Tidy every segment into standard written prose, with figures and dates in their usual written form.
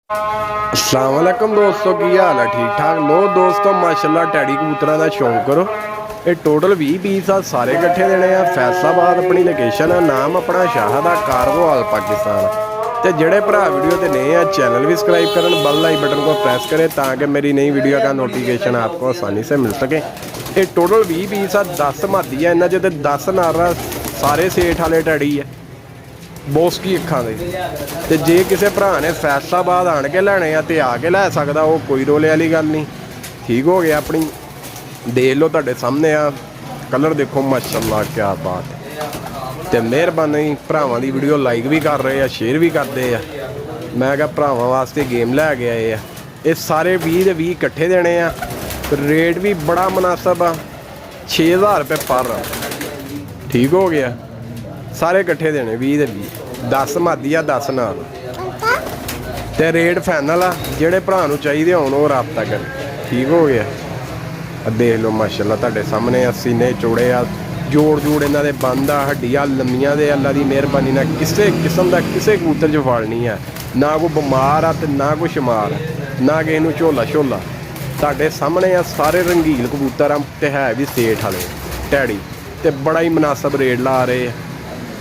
अस्सलाम वालेकुम दोस्तों, की हाल है? ठीक ठाक। लो दोस्तों, माशाल्लाह टैडी कबूतरों का शौक करो। ये टोटल 20 पीस आ, सारे इकट्ठे देने आ। फैसलाबाद अपनी लोकेशन है, नाम अपना शाहदा कार्गो हाल पाकिस्तान। तो जेड़े भरा वीडियो ते नए हैं चैनल भी सब्सक्राइब करन, बेल आई बटन को प्रेस करें ताकि मेरी नई वीडियो का नोटिफिकेशन आपको आसानी से मिल सके। ये टोटल 20 पीस आ, 10 मादी है इन्होंने, जो 10 नारा सारे सेठ वाले टैडी है बोस्की अखा दे। जे किसी भरा ने फैसलाबाद आन के लैने आ तो आके लै सकदा, वो कोई रोले वाली गल नहीं। ठीक हो गया। अपनी देख लो तुहाडे सामने आ, कलर देखो माशाल्लाह क्या बात है। तो मेहरबानी भरावां दी वीडियो लाइक भी कर रहे हैं, शेयर भी करते हैं। मैं क्या भरावां वास्ते गेम लै के आए आ। ये सारे 20 के 20 इकट्ठे देने आ। रेट भी बड़ा मुनासिब आ, 6000 रुपये पर। ठीक हो गया। सारे इकट्ठे देने 20 के 20, 10 मादी आ 10 नाल। ते रेट फाइनल आ, जेड़े भरा नूं चाहिए होण वो राबता करें। ठीक हो गया। देख लो माशाल्लाह तुहाडे सामने सीने चौड़े आ, जोड़ इन्हां दे बंद आ, हड्डियां लम्मियां दे। अल्लाह दी मेहरबानी नाल किसी किस्म का किसी कबूतर च फल नहीं है, ना कोई बमार आ ते ना कोई शमार, ना किसी नूं झोला शोला। तुहाडे सामने आ सारे रंगील कबूतर आ ते है भी सेठ वाले टैडी, ते बड़ा ही मुनासिब रेट ला रहे हैं।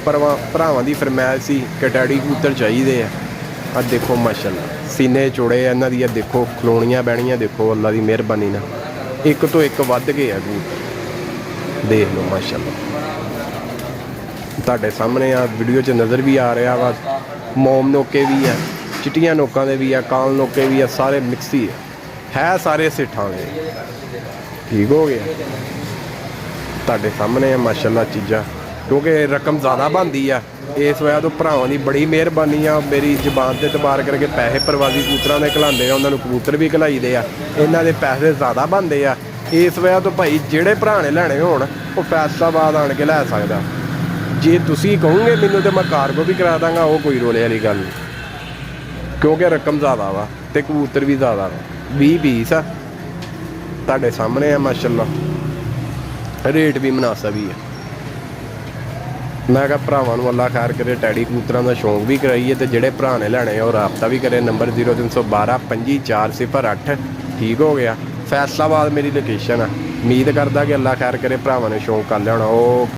भरावां दी फरमाइश सी कि टैडी कबूतर चाहिए आ। देखो माशाल्लाह सीने चौड़े आ इन्हां दी, देखो खलोनियां बैणियां देखो। अल्लाह दी मेहरबानी नाल एक तो एक वध गए आ कबूतर। देख लो माशाल्लाह तुहाडे सामने आ, वीडियो च नज़र भी आ रहा वा। मोम नोके भी है, चिट्टियां नोकां दे भी है, काल नोके भी है, सारे मिक्स ही है सारे सेठां दे। ठीक हो गया। तुहाडे सामने है माशाल्लाह चीज़ां, क्योंकि रकम ज़्यादा बनती है। इस वजह तो भरावां की बड़ी मेहरबानी आ, मेरी जबान से तबार करके पैसे प्रवासी कबूतरों के घलाते हैं, उन्होंने कबूतर भी घलाई दे आ। इन्हां दे पैसे ज़्यादा बनते आ। इस वजह तो भाई जेड़े भरा ने लैने होण वो फैसलाबाद आन के लै सकदा। जे तुसीं कहोगे मैनूं तो मैं कार्गो भी करा दांगा, वो कोई रोले वाली गल नहीं, क्योंकि रकम ज़्यादा वा ते कबूतर भी ज़्यादा वा। 20 पीस आ तुहाडे सामने आ माशाल्लाह, रेट भी मुनासिब ही है। मैं क्या भरावां नूं अल्लाह खैर करे, टैडी कबूतरों का शौक भी कराइए। तो जेड़े भरा ने लैने और राबता भी करे, नंबर 0312 25 408। ठीक हो गया। फैसलाबाद मेरी लोकेशन है। उम्मीद करदा कि अल्लाह खैर करे, भरावां ने शौक कर लिया होना।